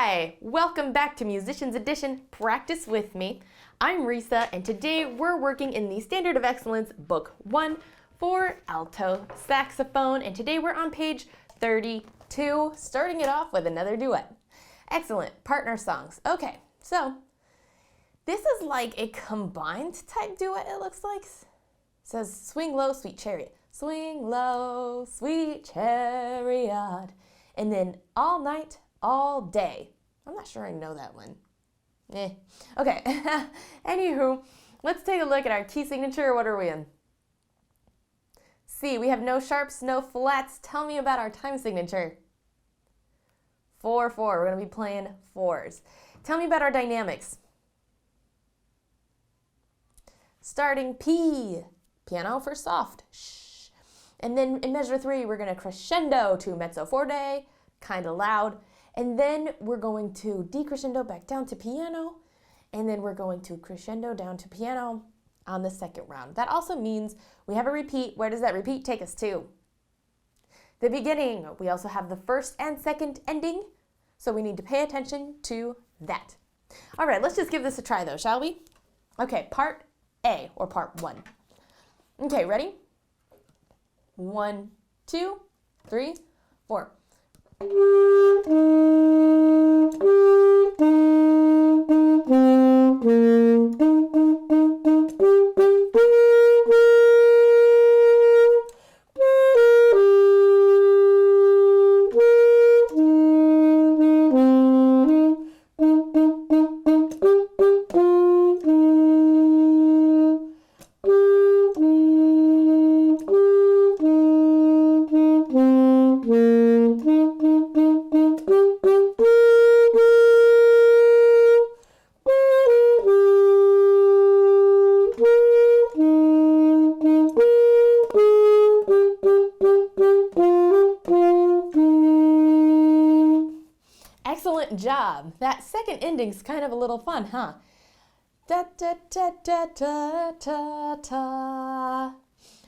Hi, welcome back to Musicians Edition Practice With Me. I'm Reesa, and today we're working in the Standard of Excellence Book 1 for Alto Saxophone, and today we're on page 32, starting it off with another duet. Excellent, partner songs. Okay, so this is like a combined type duet, it looks like. It says, swing low, sweet chariot. Swing low, sweet chariot. And then all night, all day. I'm not sure I know that one. Okay, anywho, let's take a look at our key signature. What are we in? C. We have no sharps, no flats. Tell me about our time signature. 4-4. We're going to be playing fours. Tell me about our dynamics. Starting P. Piano for soft. Shh. And then in measure 3, we're going to crescendo to mezzo forte, kind of loud. And then we're going to decrescendo back down to piano. And then we're going to crescendo down to piano on the second round. That also means we have a repeat. Where does that repeat take us to? The beginning. We also have the first and second ending. So we need to pay attention to that. All right, let's just give this a try though, shall we? Okay, part A, or part 1. Okay, ready? 1, 2, 3, 4. Excellent job. That second ending's kind of a little fun, huh? Da da da da da da da.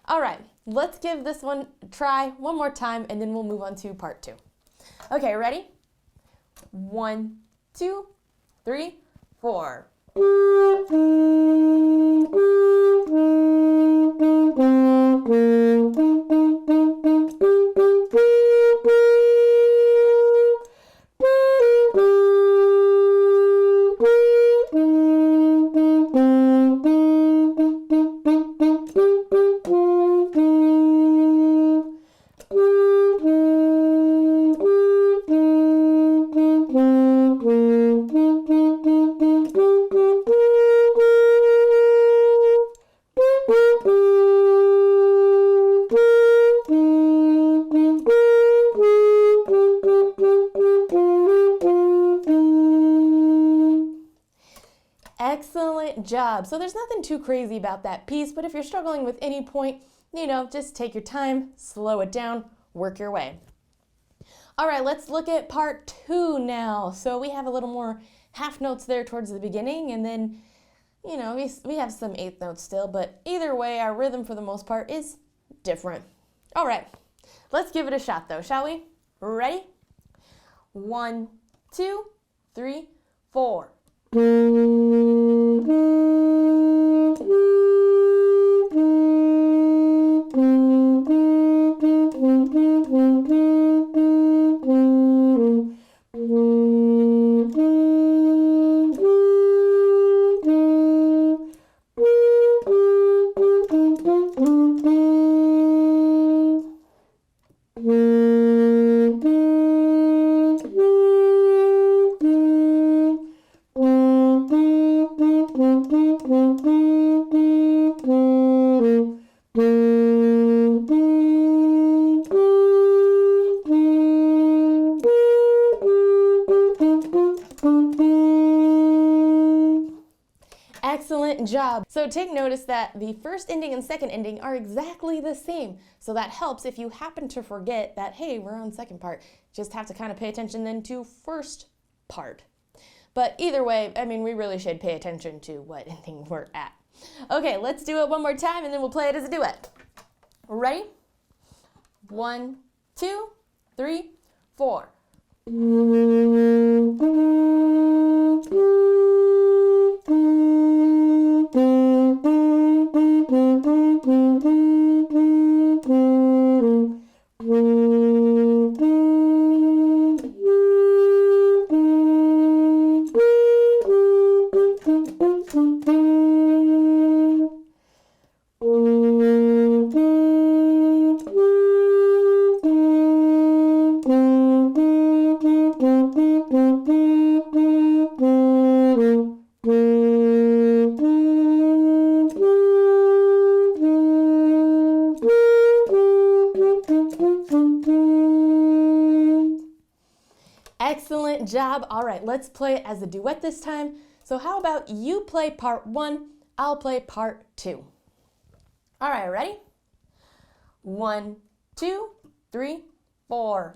All right, let's give this one a try one more time, and then we'll move on to part 2. Okay, ready? 1, 2, 3, 4. Excellent job. So there's nothing too crazy about that piece, but if you're struggling with any point, just take your time, slow it down, work your way. All right, let's look at part 2 now. So we have a little more half notes there towards the beginning, and then, we have some eighth notes still, but either way, our rhythm for the most part is different. All right, let's give it a shot though, shall we? Ready? 1, 2, 3, 4. Excellent job. So take notice that the first ending and second ending are exactly the same. So that helps if you happen to forget that, hey, we're on second part. Just have to kind of pay attention then to first part. But either way, we really should pay attention to what ending we're at. Okay, let's do it one more time and then we'll play it as a duet. Ready? 1, 2, 3, 4. Excellent job. All right, let's play it as a duet this time. So how about you play part 1, I'll play part 2. All right, ready? 1, 2, 3, 4.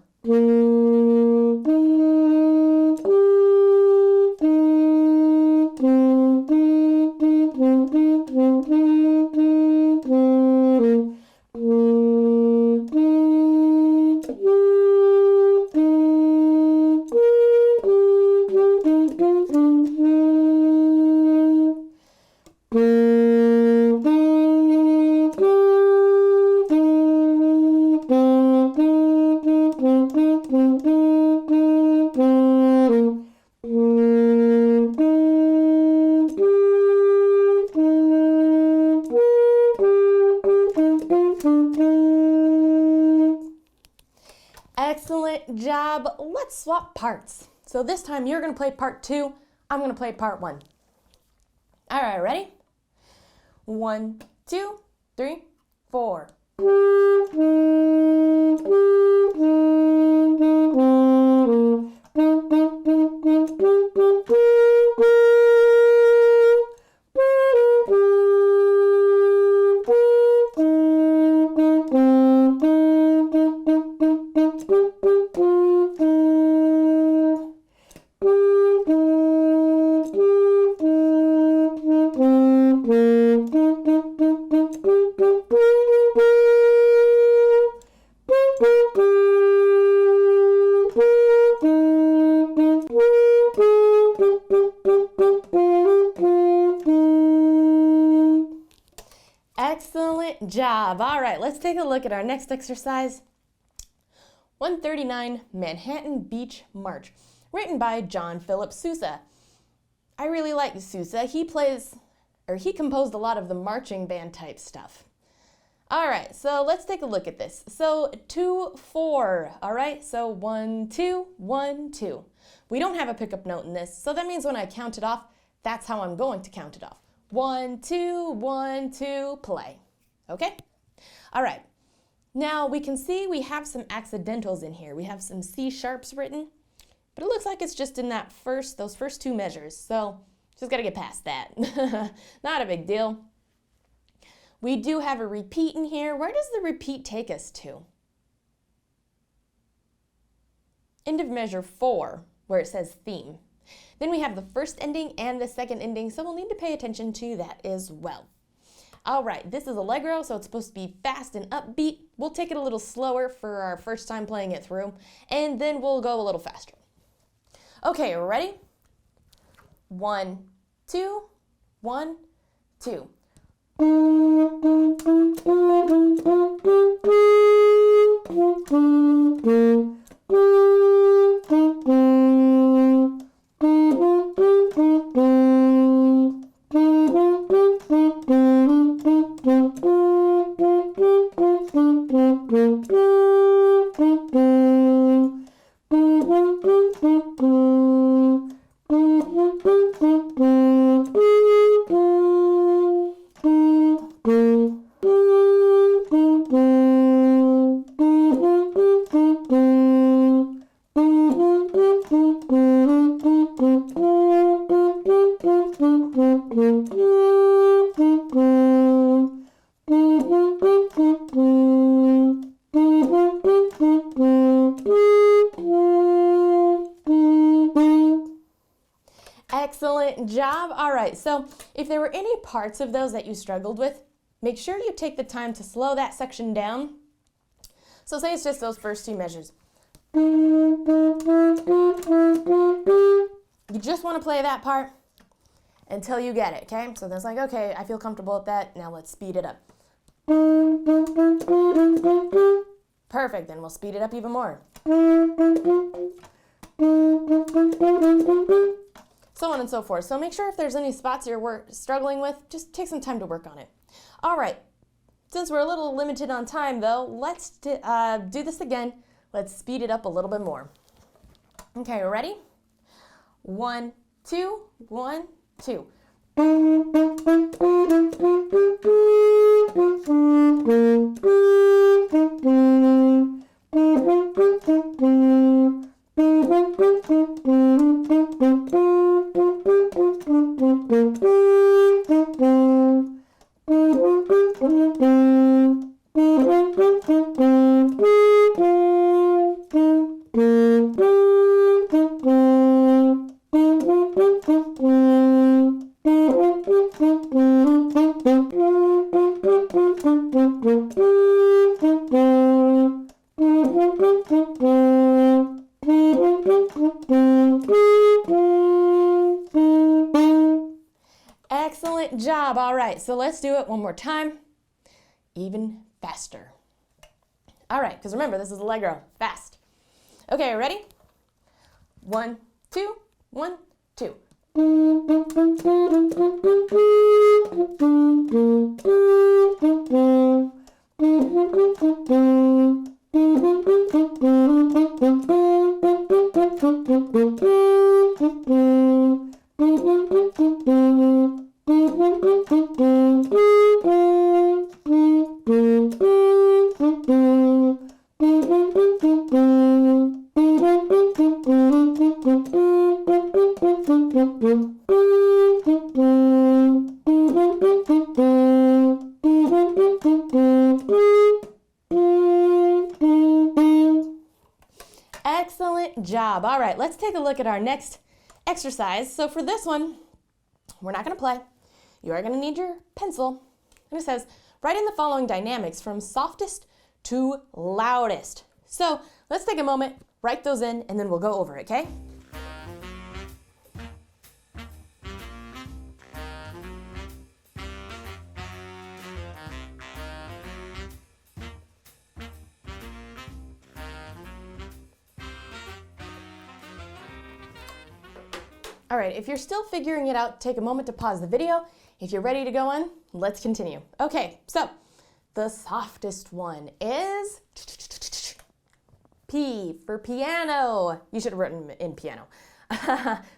Excellent job. Let's swap parts. So this time you're going to play part 2. I'm going to play part 1. All right, ready? 1, 2, 3, 4. Excellent job. All right, let's take a look at our next exercise. 139, Manhattan Beach March, written by John Philip Sousa. I really like Sousa. He composed a lot of the marching band type stuff. All right, so let's take a look at this. So 2, 4, all right? So 1, 2, 1, 2. We don't have a pickup note in this, so that means when I count it off, that's how I'm going to count it off. 1, 2, 1, 2, play. Okay? All right. Now we can see we have some accidentals in here. We have some C sharps written, but it looks like it's just in those first 2 measures. So just got to get past that. Not a big deal. We do have a repeat in here. Where does the repeat take us to? End of measure 4, where it says theme. Then we have the first ending and the second ending, so we'll need to pay attention to that as well. All right, this is Allegro, so it's supposed to be fast and upbeat. We'll take it a little slower for our first time playing it through, and then we'll go a little faster. Okay, ready? 1, 2, 1, 2. Excellent job. All right, so if there were any parts of those that you struggled with, make sure you take the time to slow that section down. So say it's just those first 2 measures. You just want to play that part until you get it, okay? So that's like, okay, I feel comfortable with that. Now let's speed it up. Perfect, then we'll speed it up even more. So on and so forth. So make sure if there's any spots you're struggling with, just take some time to work on it. All right, since we're a little limited on time though, let's do this again. Let's speed it up a little bit more. Okay, ready? 1, 2, 1, 2. Excellent job. All right, so let's do it one more time, even faster. All right, because remember, this is Allegro, fast. Okay, ready? 1, 2, 1, 2. Excellent job. All right, let's take a look at our next exercise. So for this one, we're not going to play. You are going to need your pencil. And it says, write in the following dynamics from softest to loudest. So let's take a moment, write those in, and then we'll go over it, okay? All right, if you're still figuring it out, take a moment to pause the video. If you're ready to go on, let's continue. Okay, so the softest one is P for piano. You should have written in piano.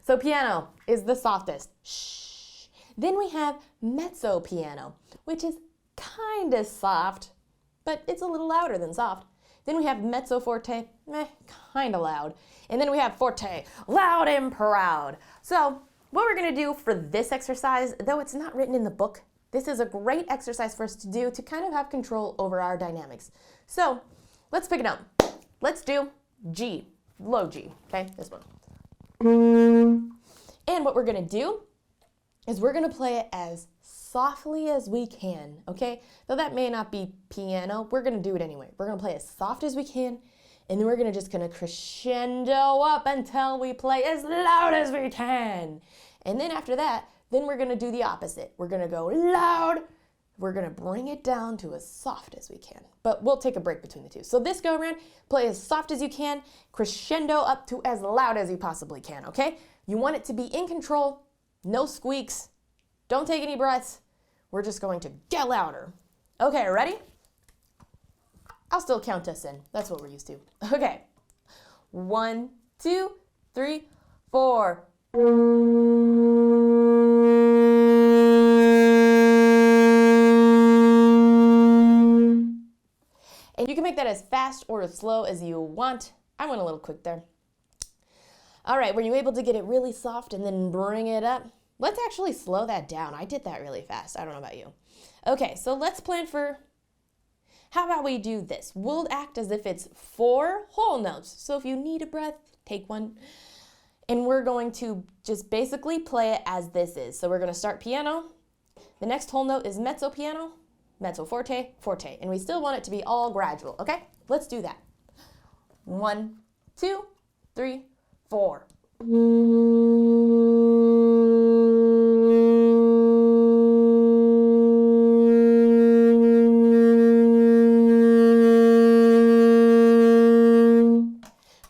So piano is the softest. Shh. Then we have mezzo piano, which is kind of soft, but it's a little louder than soft. Then we have mezzo forte, kind of loud. And then we have forte, loud and proud. So what we're gonna do for this exercise, though it's not written in the book, this is a great exercise for us to do to kind of have control over our dynamics. So let's pick it up. Let's do G, low G, okay, this one. And what we're gonna do is we're gonna play it as softly as we can, okay? Though that may not be piano, we're gonna do it anyway. We're gonna play as soft as we can, and then we're gonna crescendo up until we play as loud as we can. And then after that, then we're gonna do the opposite. We're gonna go loud, we're gonna bring it down to as soft as we can. But we'll take a break between the two. So this go around, play as soft as you can, crescendo up to as loud as you possibly can, okay? You want it to be in control, no squeaks, don't take any breaths. We're just going to get louder. Okay, ready? I'll still count us in. That's what we're used to. Okay. 1, 2, 3, 4. And you can make that as fast or as slow as you want. I went a little quick there. All right, were you able to get it really soft and then bring it up? Let's actually slow that down. I did that really fast. I don't know about you. Okay, so let's plan for, how about we do this? We'll act as if it's 4 whole notes. So if you need a breath, take one. And we're going to just basically play it as this is. So we're going to start piano. The next whole note is mezzo piano, mezzo forte, forte. And we still want it to be all gradual, okay? Let's do that. 1, 2, 3, 4.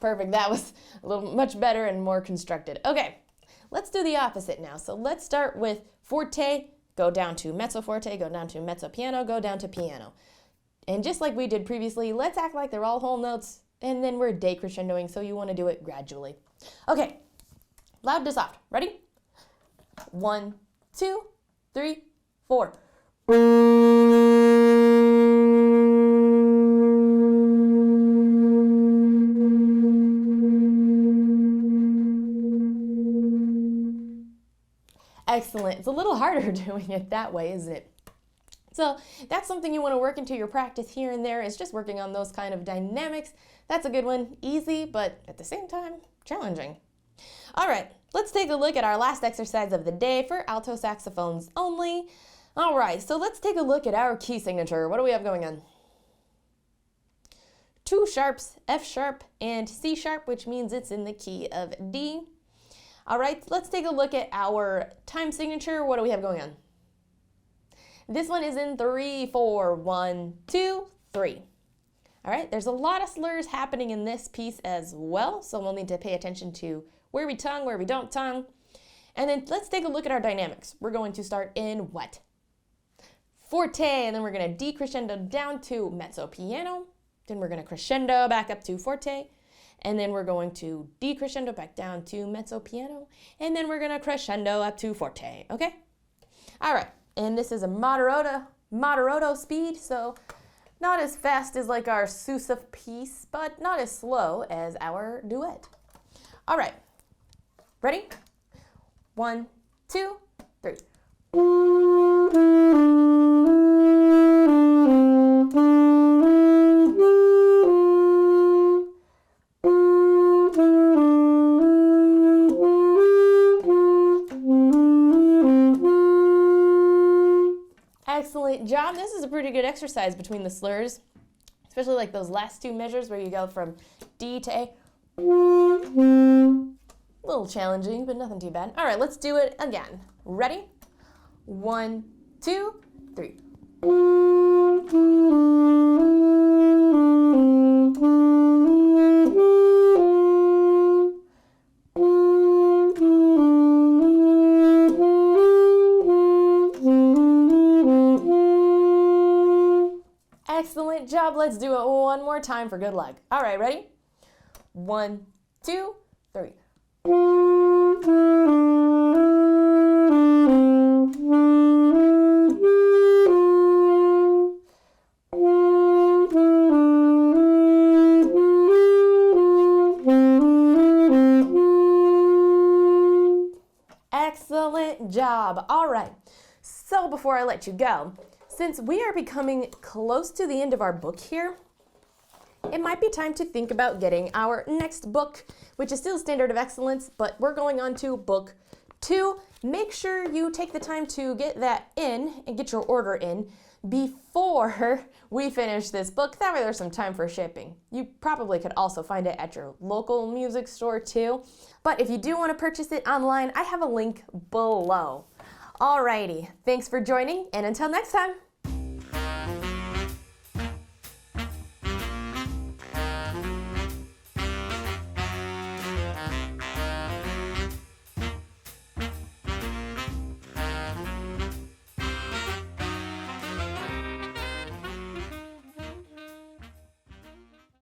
Perfect, that was a little much better and more constructed. Okay, let's do the opposite now. So let's start with forte, go down to mezzo forte, go down to mezzo piano, go down to piano. And just like we did previously, let's act like they're all whole notes, and then we're decrescendoing, so you want to do it gradually. Okay, loud to soft. Ready? 1, 2, 3, 4. Excellent. It's a little harder doing it that way, isn't it? So that's something you want to work into your practice here and there, is just working on those kind of dynamics. That's a good one. Easy, but at the same time, challenging. All right, let's take a look at our last exercise of the day for alto saxophones only. All right, so let's take a look at our key signature. What do we have going on? 2 sharps, F sharp and C sharp, which means it's in the key of D. All right, let's take a look at our time signature. What do we have going on? This one is in 3/4. 1, 2, 3. All right, there's a lot of slurs happening in this piece as well, so we'll need to pay attention to where we tongue, where we don't tongue. And then let's take a look at our dynamics. We're going to start in what? Forte, and then we're going to decrescendo down to mezzo piano. Then we're going to crescendo back up to forte. And then we're going to decrescendo back down to mezzo piano. And then we're going to crescendo up to forte, okay? All right, and this is a moderato speed, so not as fast as like our Sousa piece, but not as slow as our duet. All right, ready? 1, 2, 3. Excellent job. This is a pretty good exercise between the slurs, especially like those last 2 measures where you go from D to A. A little challenging, but nothing too bad. All right, let's do it again. Ready? 1, 2, 3. Excellent job. Let's do it one more time for good luck. All right, ready? 1, 2, 3. Excellent job. All right. So before I let you go, since we are becoming close to the end of our book here, it might be time to think about getting our next book, which is still Standard of Excellence, but we're going on to book 2. Make sure you take the time to get that in and get your order in before we finish this book. That way there's some time for shipping. You probably could also find it at your local music store too. But if you do want to purchase it online, I have a link below. Alrighty, thanks for joining, and until next time.